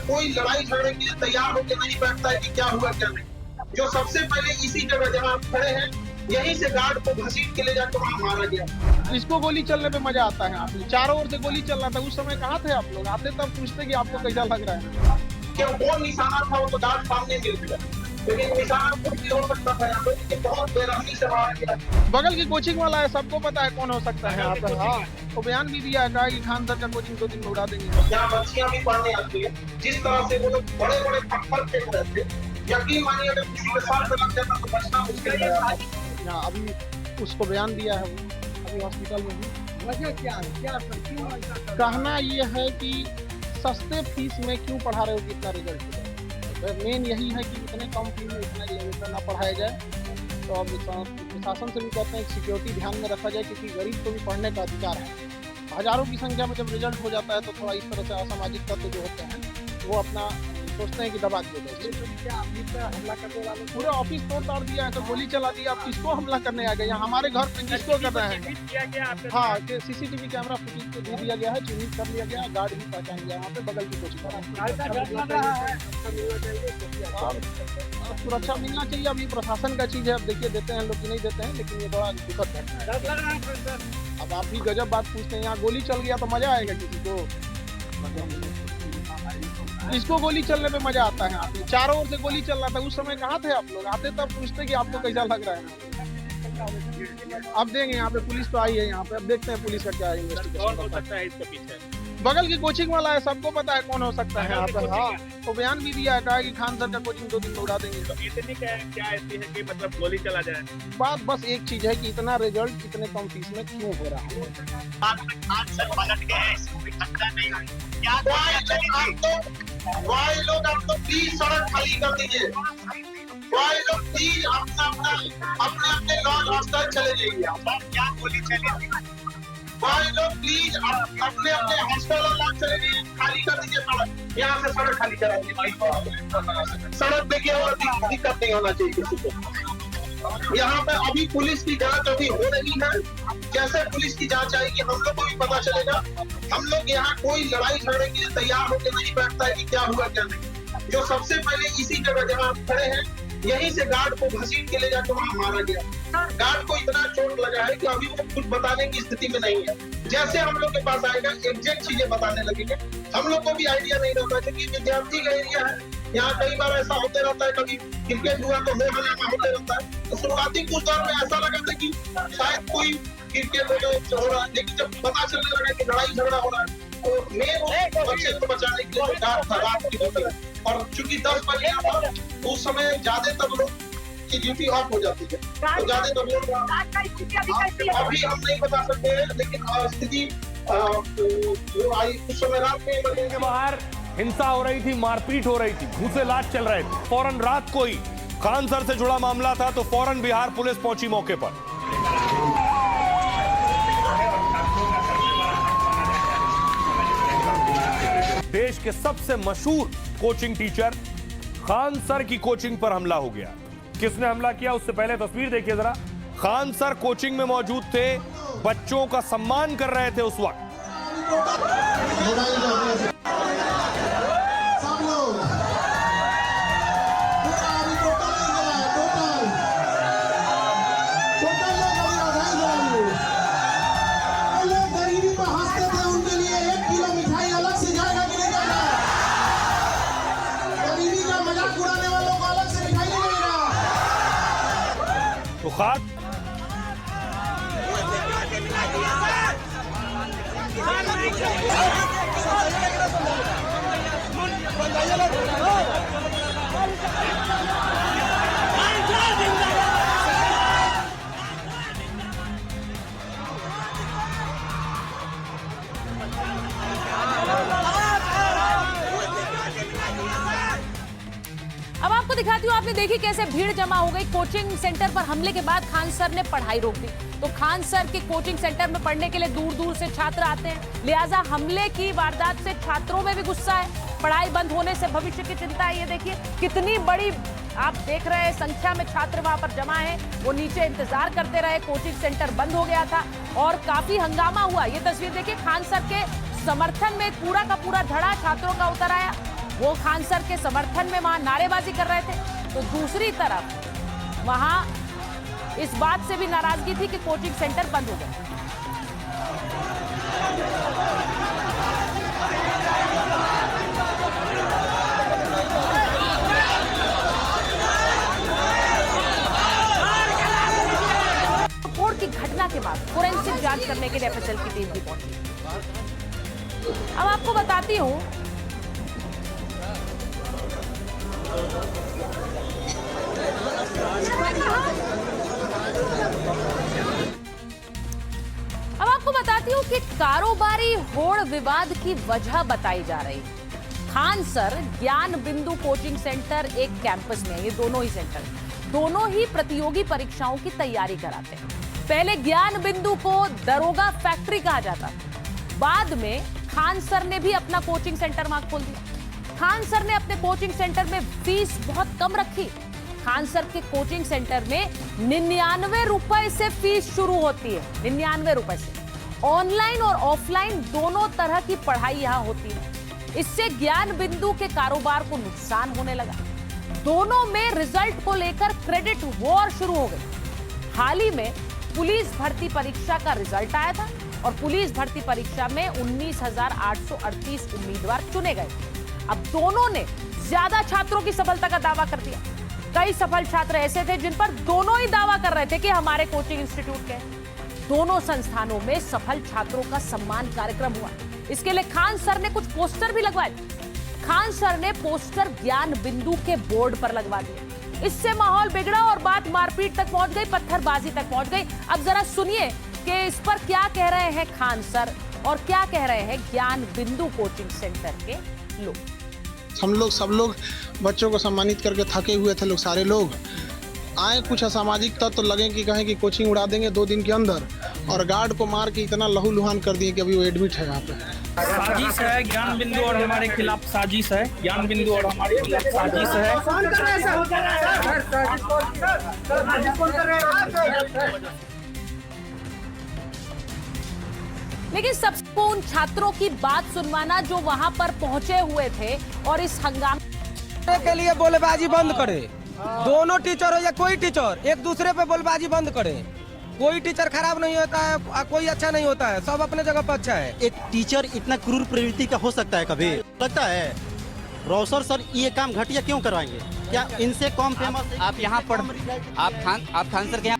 कोई लड़ाई झगड़े के लिए तैयार होकर नहीं बैठता है कि क्या हुआ क्या नहीं। जो सबसे पहले इसी जगह जहाँ आप खड़े हैं, यहीं से गार्ड को घसीट के ले जाकर वहाँ मारा गया। इसको गोली चलने पे मजा आता है। आपने चारों ओर से गोली चल रहा था, उस समय कहाँ थे आप लोग? आते तब पूछते कि आपको कैसा लग रहा है। क्या वो निशाना था, वो तो गार्ड सामने मिल गया, लेकिन निशाना कुछ भी हो सकता था यहाँ पे, लेकिन बहुत बेरहमी से मारा गया। बगल की कोचिंग वाला है, सबको पता है कौन हो सकता है यहाँ पर। हाँ, तो बयान भी दिया है, कहा कि खान सर का कोचिंग 2 दिन में उड़ा देंगे। यहाँ बच्चियां भी पढ़ने आती है, जिस तरह से वो लोग बड़े बड़े पत्थर फेंक रहे थे, यकीन मानिए अगर किसी के साथ लग जाता तो बचना मुश्किल है। यहाँ अभी उसको बयान दिया है, वो अभी हॉस्पिटल में भी। वजह क्या है, क्या क्यों ऐसा कर रहे हैं? कहना ये है कि सस्ते फीस में क्यों पढ़ा रहे हो कि इतना रिजल्ट हो। मेन यही है कि इतने कम फीस में इतना ना पढ़ाया जाए। तो अब प्रशासन से भी कहते हैं कि सिक्योरिटी ध्यान में रखा जाए, क्योंकि गरीब को भी पढ़ने का अधिकार है। हजारों की संख्या में जब रिजल्ट हो जाता है तो थोड़ा इस तरह से असामाजिक तत्व जो होते हैं वो अपना सोचते हैं कि दबा दिया जाए। क्या ऑफिस पे हमला करने वाले पूरे ऑफिस तोड़ ताड़ दिया है, तो गोली चला दिया। आप किसको हमला करने आ गए? यहाँ हमारे घर पे किसको कर रहे हैं? हाँ, सीसीटीवी कैमरा फुटेज दे दिया गया है, चिन्हित कर लिया गया, गार्ड भी पहचान गया वहाँ पे बगल की कोशिश सुरक्षा मिलना चाहिए। अभी प्रशासन का चीज है, अब देखिए देते हैं लोग कि नहीं देते हैं, लेकिन ये बड़ा दुखद घटना है। अब आप भी गजब बात पूछते हैं, यहाँ गोली चल गया तो मजा आएगा किसी को? इसको गोली चलने पे मजा आता है। आपने चारों ओर से गोली चल रहा था, उस समय कहाँ थे आप लोग? आते तब पूछते कि आपको कैसा लग रहा है। अब देंगे, यहाँ पे पुलिस तो आई है, यहाँ पे अब देखते हैं पुलिस का क्या इन्वेस्टिगेशन हो सकता है इसके पीछे। बगल की कोचिंग वाला है, सबको पता है कौन हो सकता है यहाँ पर। हाँ, तो बयान भी दिया है, कहा कि खान सर का कोचिंग 2 दिन में उड़ा देंगे। इतनी क्या ऐसी है कि मतलब गोली चला जाए? बात बस एक चीज है कि इतना रिजल्ट इतने कम फीस में क्यों हो रहा है। वाई लोग आप तो प्लीज सड़क खाली कर दीजिए। वाई लोग प्लीज अपने लॉज हॉस्टल चले जाइए। क्या गोली चली? वाई लोग प्लीज अपने हॉस्टल और लॉज चले जाइए, खाली कर दीजिए सड़क। यहाँ से सड़क खाली करा दीजिए। सड़क देखिए और दिक्कत नहीं होना चाहिए किसी को। यहाँ पे अभी पुलिस की जांच अभी हो रही है। जैसे पुलिस की जांच आएगी हम लोग को भी पता चलेगा। हम लोग यहाँ कोई लड़ाई झगड़े के लिए तैयार होकर नहीं बैठता है कि क्या हुआ क्या नहीं। जो सबसे पहले इसी जगह जहाँ आप खड़े हैं, यहीं से गार्ड को घसीट के ले जाकर वहाँ मारा गया। गार्ड को इतना चोट लगा है कि अभी वो कुछ बताने की स्थिति में नहीं है। जैसे हम लोग के पास आएगा एग्जैक्ट चीजें बताने लगेंगे। हम लोग को भी आइडिया नहीं रहता, क्योंकि विद्यार्थी का एरिया है। यहाँ कई बार ऐसा होते रहता है, कभी क्रिकेट हुआ तो हो हल्ला होते रहता है। तो शुरुआती कुछ दौर में ऐसा लगा था कि शायद कोई क्रिकेट हो रहा है, लेकिन जब पता चलने लगा कि लड़ाई झगड़ा हो रहा है तो मेन बच्चे को बचाने के लिए गार्ड था रात की ड्यूटी। और चूंकि 10 बजे था उस समय ज्यादातर लोग की ड्यूटी ऑफ हो जाती है, तो ज्यादातर लोग अभी हम नहीं बता सकते हैं, लेकिन स्थिति जो आई उस समय रात में बजे के बाहर हिंसा हो रही थी, मारपीट हो रही थी, घूसे लात चल रहे थे। फौरन रात को ही खान सर से जुड़ा मामला था तो फौरन बिहार पुलिस पहुंची मौके पर। देश के सबसे मशहूर कोचिंग टीचर खान सर की कोचिंग पर हमला हो गया। किसने हमला किया उससे पहले तस्वीर देखिए जरा। खान सर कोचिंग में मौजूद थे, बच्चों का सम्मान कर रहे थे उस वक्त। तो खास अब आपको दिखाती हूँ, आपने देखी कैसे भीड़ जमा हो गई कोचिंग सेंटर पर हमले के बाद। खान सर ने पढ़ाई रोक दी, तो खान सर के कोचिंग सेंटर में पढ़ने के लिए दूर दूर से छात्र आते हैं, लिहाजा हमले की वारदात से छात्रों में भी गुस्सा है। पढ़ाई बंद होने से भविष्य की चिंता है। ये देखिए कितनी बड़ी आप देख रहे हैं संख्या में छात्र वहां पर जमा है। वो नीचे इंतजार करते रहे, कोचिंग सेंटर बंद हो गया था और काफी हंगामा हुआ। ये तस्वीर देखिए, खान सर के समर्थन में पूरा का पूरा धड़ा छात्रों का उतर आया। वो खान सर के समर्थन में वहां नारेबाजी कर रहे थे, तो दूसरी तरफ वहां इस बात से भी नाराजगी थी कि कोचिंग सेंटर बंद हो गए। की घटना के बाद फोरेंसिक जांच करने के लिए एफएसएल की टीम भी पहुंची। अब आपको बताती हूं कि कारोबारी होड़ विवाद की वजह बताई जा रही है। खान सर ज्ञान बिंदु कोचिंग सेंटर एक कैंपस में, ये दोनों ही सेंटर दोनों ही प्रतियोगी परीक्षाओं की तैयारी कराते हैं। पहले ज्ञान बिंदु को दरोगा फैक्ट्री कहा जाता था, बाद में खान सर ने भी अपना कोचिंग सेंटर वहां खोल दिया। खान सर ने अपने कोचिंग सेंटर में फीस बहुत कम रखी। खान सर के कोचिंग सेंटर में 99 रुपए से फीस शुरू होती है, 99 रुपए से। ऑनलाइन और ऑफलाइन दोनों तरह की पढ़ाई यहां होती है। इससे ज्ञान बिंदु के कारोबार को नुकसान होने लगा। दोनों में रिजल्ट को लेकर क्रेडिट वॉर शुरू हो गई। हाल ही में पुलिस भर्ती परीक्षा का रिजल्ट आया था और पुलिस भर्ती परीक्षा में 19,838 उम्मीदवार चुने गए। अब दोनों ने ज्यादा छात्रों की सफलता का दावा कर दिया। कई सफल छात्र ऐसे थे जिन पर दोनों ही दावा कर रहे थे कि हमारे कोचिंग इंस्टीट्यूट के। दोनों संस्थानों में सफल छात्रों का सम्मान कार्यक्रम हुआ। इसके लिए खान सर ने कुछ पोस्टर भी लगवाए। खान सर ने पोस्टर ज्ञान बिंदु के बोर्ड पर लगवा दिए। इससे माहौल बिगड़ा और बात मारपीट तक पहुंच गई, पत्थरबाजी तक पहुंच गई। अब जरा सुनिए कि इस पर क्या कह रहे हैं खान सर और क्या कह रहे हैं ज्ञान बिंदु कोचिंग सेंटर के लोग। हम लोग सब लोग बच्चों को सम्मानित करके थके हुए थे लोग, सारे लोग आए। कुछ असामाजिक तत्व तो लगे कि कहें कि कोचिंग उड़ा देंगे 2 दिन के अंदर, और गार्ड को मार के इतना लहूलुहान कर दिए कि अभी वो एडमिट है यहाँ पे। साजिश है, ज्ञान बिंदु और हमारे खिलाफ साजिश है, ज्ञान बिंदु और हमारे खिलाफ साजिश है। लेकिन सबको उन छात्रों की बात सुनवाना जो वहां पर पहुंचे हुए थे और इस हंगामे के लिए बोलेबाजी बंद करे। दोनों टीचर हो या कोई टीचर एक दूसरे पे बोलेबाजी बंद करे। कोई टीचर खराब नहीं होता है, कोई अच्छा नहीं होता है, सब अपने जगह पर अच्छा है। एक टीचर इतना क्रूर प्रवृत्ति का हो सकता है? कभी लगता है रोसर सर ये काम घटिया क्यों करवाएंगे? क्या इनसे कम फेमस? आप यहाँ पढ़, आप खान सर के यहाँ